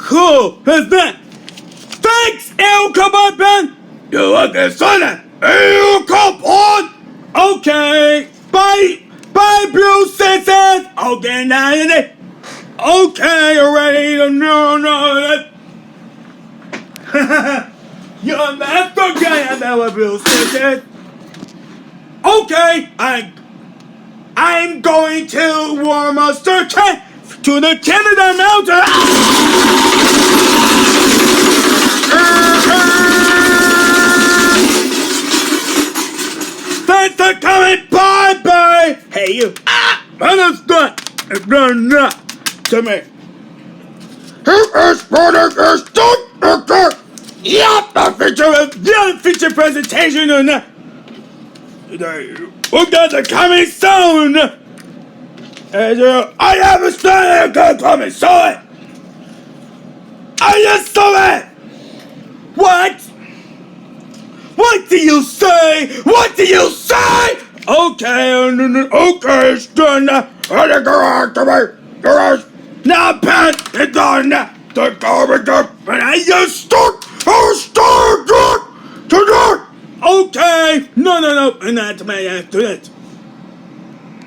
cool, isn't it? Thanks, El Caban! You're looking sonny! El Caban! Okay, bye! Bye, Blue Sisters! Okay, now you need. Okay, already, no, you're a master guy, now, Blue Sisters! Okay, I'm going to warm a circuit to the Canada Mountain. Thanks for coming. Bye. Hey, you. Understood. It's not to me. Yep, the feature presentation on that. We're gonna coming soon! I have a story coming soon! I just saw it! What? What do you say? What do you say? Okay, it's done. Garage. Now, Pat, it's done. The garbage up, and I just start to do. Okay, no, not to me, do it.